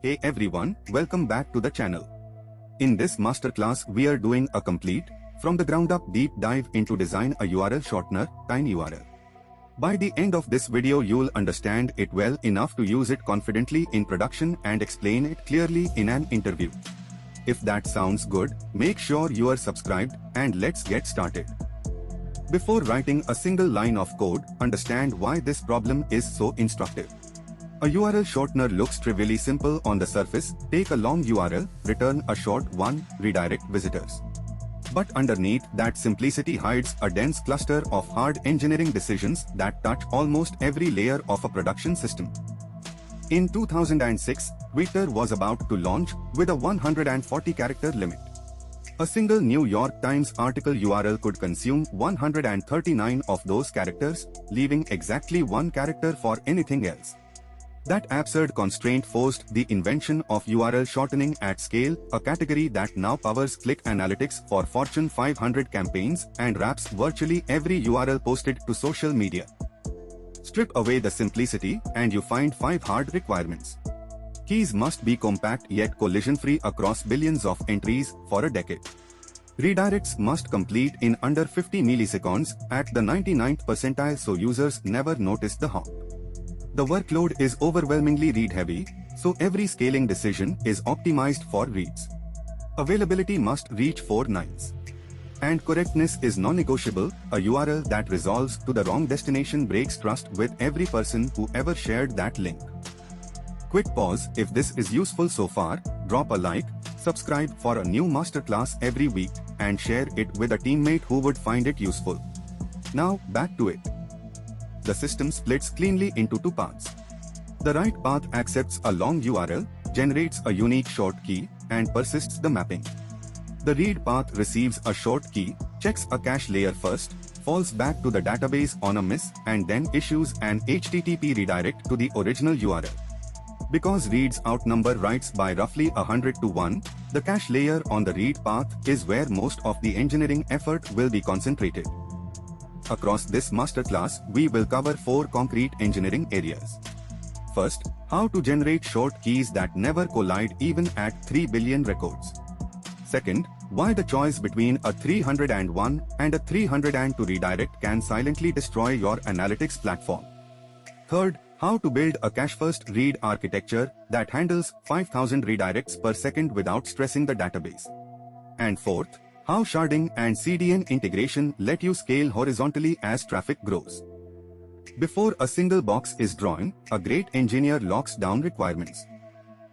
Hey everyone, welcome back to the channel. In this masterclass we are doing a complete, from the ground up deep dive into design a URL shortener, TinyURL. By the end of this video you'll understand it well enough to use it confidently in production and explain it clearly in an interview. If that sounds good, make sure you are subscribed and let's get started. Before writing a single line of code, understand why this problem is so instructive. A URL shortener looks trivially simple on the surface: take a long URL, return a short one, redirect visitors. But underneath that simplicity hides a dense cluster of hard engineering decisions that touch almost every layer of a production system. In 2006, Twitter was about to launch with a 140-character limit. A single New York Times article URL could consume 139 of those characters, leaving exactly one character for anything else. That absurd constraint forced the invention of URL shortening at scale, a category that now powers click analytics for Fortune 500 campaigns and wraps virtually every URL posted to social media. Strip away the simplicity and you find 5 hard requirements. Keys must be compact yet collision-free across billions of entries for a decade. Redirects must complete in under 50 milliseconds at the 99th percentile so users never notice the hop. The workload is overwhelmingly read-heavy, so every scaling decision is optimized for reads. Availability must reach 4 nines. And correctness is non-negotiable. A URL that resolves to the wrong destination breaks trust with every person who ever shared that link. Quick pause: if this is useful so far, drop a like, subscribe for a new masterclass every week, and share it with a teammate who would find it useful. Now, back to it. The system splits cleanly into 2 paths. The right path accepts a long URL, generates a unique short key, and persists the mapping. The read path receives a short key, checks a cache layer first, falls back to the database on a miss, and then issues an HTTP redirect to the original URL. Because reads outnumber writes by roughly 100 to 1, the cache layer on the read path is where most of the engineering effort will be concentrated. Across this masterclass, we will cover 4 concrete engineering areas. First, how to generate short keys that never collide even at 3 billion records. Second, why the choice between a 301 and a 302 redirect can silently destroy your analytics platform. Third, how to build a cache-first read architecture that handles 5,000 redirects per second without stressing the database. And fourth, how sharding and CDN integration let you scale horizontally as traffic grows. Before a single box is drawn, a great engineer locks down requirements.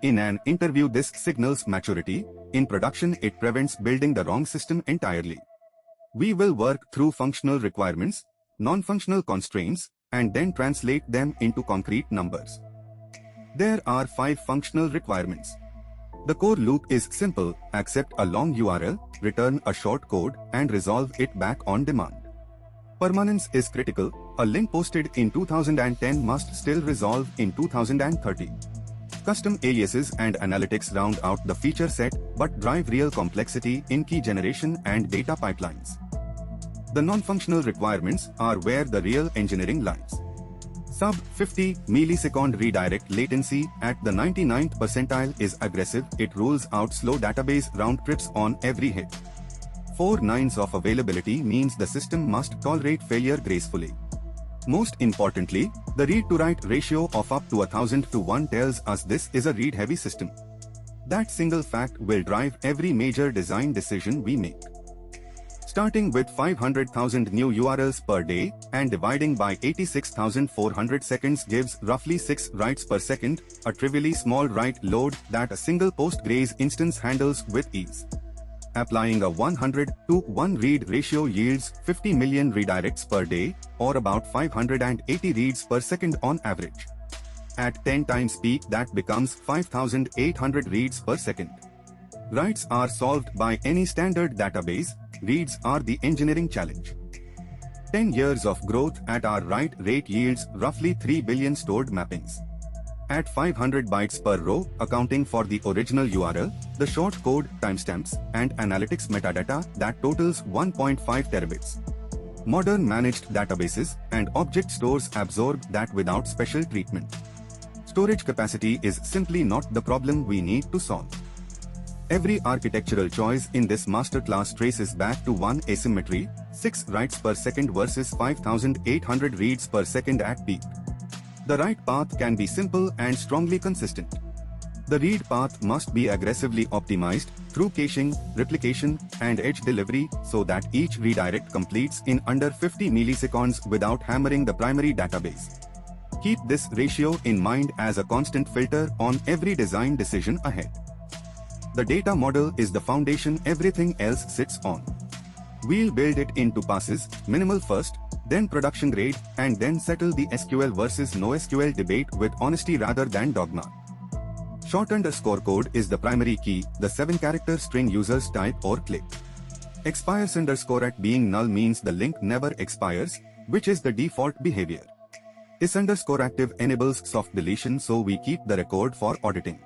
In an interview this signals maturity, in production it prevents building the wrong system entirely. We will work through functional requirements, non-functional constraints, and then translate them into concrete numbers. There are 5 functional requirements. The core loop is simple: accept a long URL, return a short code, and resolve it back on demand. Permanence is critical. A link posted in 2010 must still resolve in 2030. Custom aliases and analytics round out the feature set but drive real complexity in key generation and data pipelines. The non-functional requirements are where the real engineering lies. Sub 50 millisecond redirect latency at the 99th percentile is aggressive. It rules out slow database round trips on every hit. 4 nines of availability means the system must tolerate failure gracefully. Most importantly, the read-to-write ratio of up to 1,000 to 1 tells us this is a read-heavy system. That single fact will drive every major design decision we make. Starting with 500,000 new URLs per day and dividing by 86,400 seconds gives roughly 6 writes per second, a trivially small write load that a single Postgres instance handles with ease. Applying a 100 to 1 read ratio yields 50 million redirects per day, or about 580 reads per second on average. At 10 times peak that becomes 5,800 reads per second. Writes are solved by any standard database, reads are the engineering challenge. 10 years of growth at our write rate yields roughly 3 billion stored mappings. At 500 bytes per row, accounting for the original URL, the short code, timestamps, and analytics metadata, that totals 1.5 terabits. Modern managed databases and object stores absorb that without special treatment. Storage capacity is simply not the problem we need to solve. Every architectural choice in this masterclass traces back to one asymmetry, 6 writes per second versus 5800 reads per second at peak. The write path can be simple and strongly consistent. The read path must be aggressively optimized through caching, replication, and edge delivery so that each redirect completes in under 50 milliseconds without hammering the primary database. Keep this ratio in mind as a constant filter on every design decision ahead. The data model is the foundation everything else sits on. We'll build it into passes, minimal first, then production grade, and then settle the SQL versus NoSQL debate with honesty rather than dogma. Short_code is the primary key, the 7-character string users type or click. Expires underscore at being null means the link never expires, which is the default behavior. Is_active enables soft deletion, so we keep the record for auditing.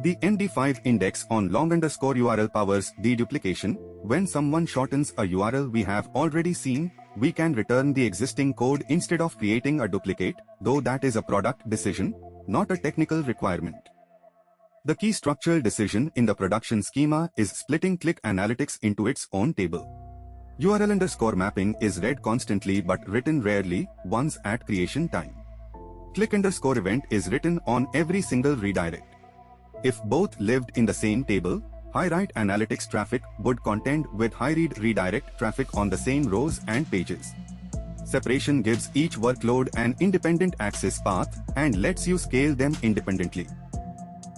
The MD5 index on long_URL powers deduplication. When someone shortens a URL we have already seen, we can return the existing code instead of creating a duplicate, though that is a product decision, not a technical requirement. The key structural decision in the production schema is splitting click analytics into its own table. URL_mapping is read constantly but written rarely, once at creation time. Click_event is written on every single redirect. If both lived in the same table, high write analytics traffic would contend with high read redirect traffic on the same rows and pages. Separation gives each workload an independent access path and lets you scale them independently.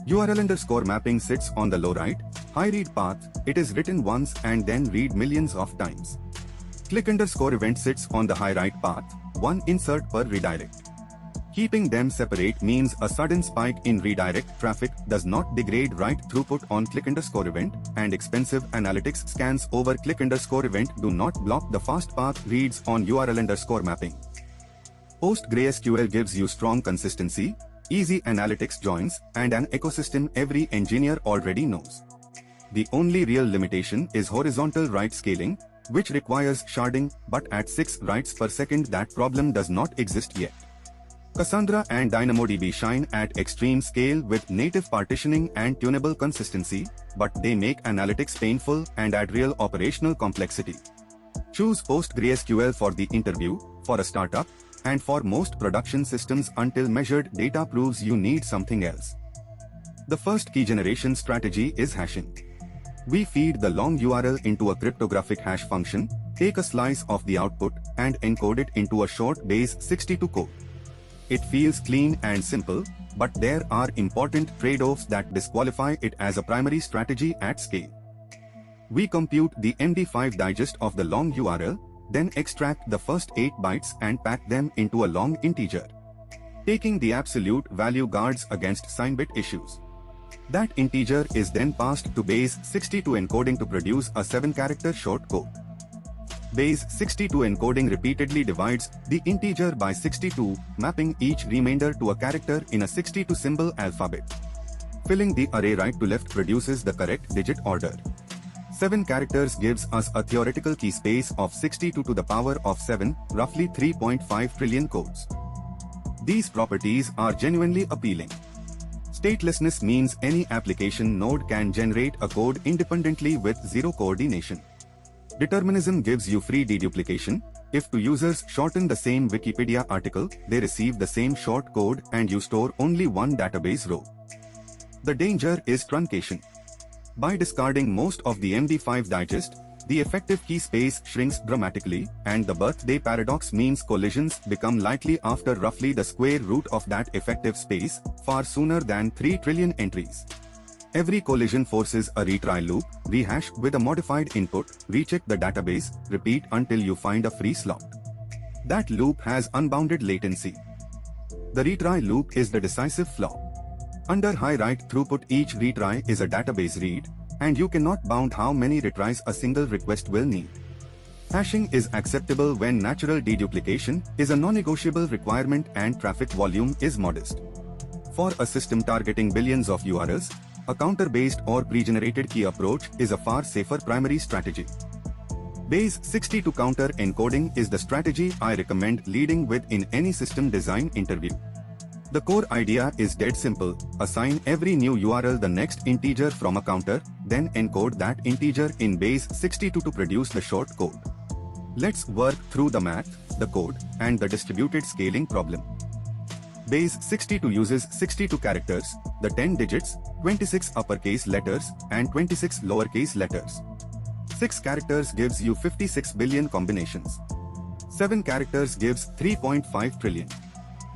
URL_mapping sits on the low write, high read path. It is written once and then read millions of times. Click_event sits on the high write path, one insert per redirect. Keeping them separate means a sudden spike in redirect traffic does not degrade write throughput on click_event, and expensive analytics scans over click_event do not block the fast path reads on URL_mapping. PostgreSQL gives you strong consistency, easy analytics joins, and an ecosystem every engineer already knows. The only real limitation is horizontal write scaling, which requires sharding, but at 6 writes per second that problem does not exist yet. Cassandra and DynamoDB shine at extreme scale with native partitioning and tunable consistency, but they make analytics painful and add real operational complexity. Choose PostgreSQL for the interview, for a startup, and for most production systems until measured data proves you need something else. The first key generation strategy is hashing. We feed the long URL into a cryptographic hash function, take a slice of the output, and encode it into a short base 62 code. It feels clean and simple, but there are important trade-offs that disqualify it as a primary strategy at scale. We compute the MD5 digest of the long URL, then extract the first 8 bytes and pack them into a long integer. Taking the absolute value guards against sign-bit issues. That integer is then passed to base 62 encoding to produce a 7-character short code. Base 62 encoding repeatedly divides the integer by 62, mapping each remainder to a character in a 62-symbol alphabet. Filling the array right to left produces the correct digit order. 7 characters gives us a theoretical key space of 62 to the power of 7, roughly 3.5 trillion codes. These properties are genuinely appealing. Statelessness means any application node can generate a code independently with zero coordination. Determinism gives you free deduplication. If two users shorten the same Wikipedia article, they receive the same short code and you store only one database row. The danger is truncation. By discarding most of the MD5 digest, the effective key space shrinks dramatically, and the birthday paradox means collisions become likely after roughly the square root of that effective space, far sooner than 3 trillion entries. Every collision forces a retry loop, rehash with a modified input, recheck the database, repeat until you find a free slot. That loop has unbounded latency. The retry loop is the decisive flaw. Under high write throughput, each retry is a database read, and you cannot bound how many retries a single request will need. Hashing is acceptable when natural deduplication is a non-negotiable requirement and traffic volume is modest. For a system targeting billions of URLs, a counter-based or pre-generated key approach is a far safer primary strategy. Base 62 counter encoding is the strategy I recommend leading with in any system design interview. The core idea is dead simple. Assign every new URL the next integer from a counter, then encode that integer in base 62 to produce the short code. Let's work through the math, the code, and the distributed scaling problem. Base 62 uses 62 characters, the 10 digits, 26 uppercase letters, and 26 lowercase letters. 6 characters gives you 56 billion combinations. 7 characters gives 3.5 trillion.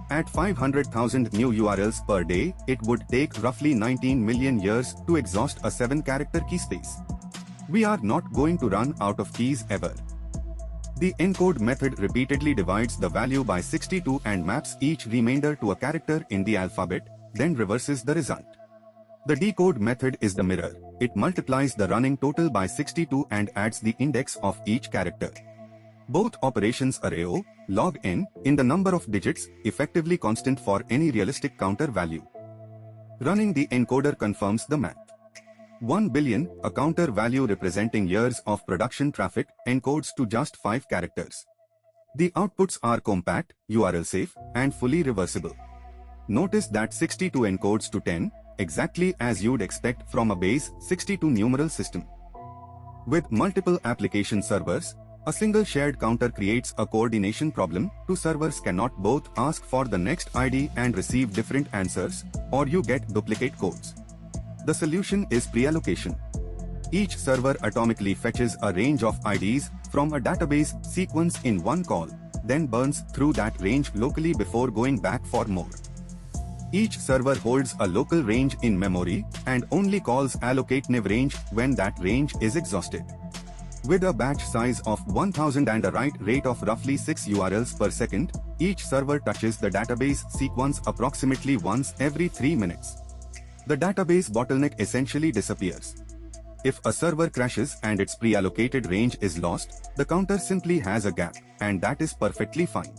At 500,000 new URLs per day, it would take roughly 19 million years to exhaust a 7-character key space. We are not going to run out of keys ever. The encode method repeatedly divides the value by 62 and maps each remainder to a character in the alphabet, then reverses the result. The decode method is the mirror. It multiplies the running total by 62 and adds the index of each character. Both operations are AO, log n, in the number of digits, effectively constant for any realistic counter value. Running the encoder confirms the math. 1 billion, a counter value representing years of production traffic, encodes to just 5 characters. The outputs are compact, URL safe, and fully reversible. Notice that 62 encodes to 10, exactly as you'd expect from a base 62 numeral system. With multiple application servers, a single shared counter creates a coordination problem. Two servers cannot both ask for the next ID and receive different answers, or you get duplicate codes. The solution is pre-allocation. Each server atomically fetches a range of IDs from a database sequence in one call, then burns through that range locally before going back for more. Each server holds a local range in memory and only calls allocate new range when that range is exhausted. With a batch size of 1000 and a write rate of roughly 6 URLs per second, each server touches the database sequence approximately once every 3 minutes. The database bottleneck essentially disappears. If a server crashes and its pre-allocated range is lost, the counter simply has a gap, and that is perfectly fine.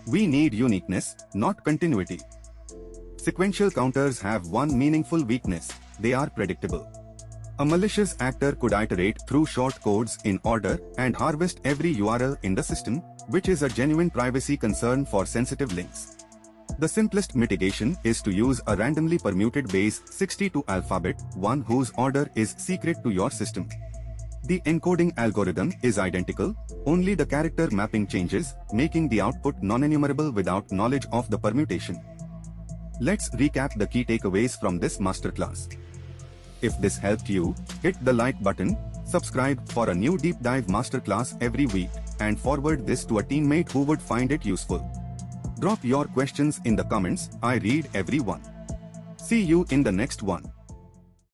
We need uniqueness, not continuity. Sequential counters have one meaningful weakness: they are predictable. A malicious actor could iterate through short codes in order and harvest every URL in the system, which is a genuine privacy concern for sensitive links. The simplest mitigation is to use a randomly permuted base 62 alphabet, one whose order is secret to your system. The encoding algorithm is identical, only the character mapping changes, making the output non-enumerable without knowledge of the permutation. Let's recap the key takeaways from this masterclass. If this helped you, hit the like button, subscribe for a new deep dive masterclass every week, and forward this to a teammate who would find it useful. Drop your questions in the comments, I read every one. See you in the next one.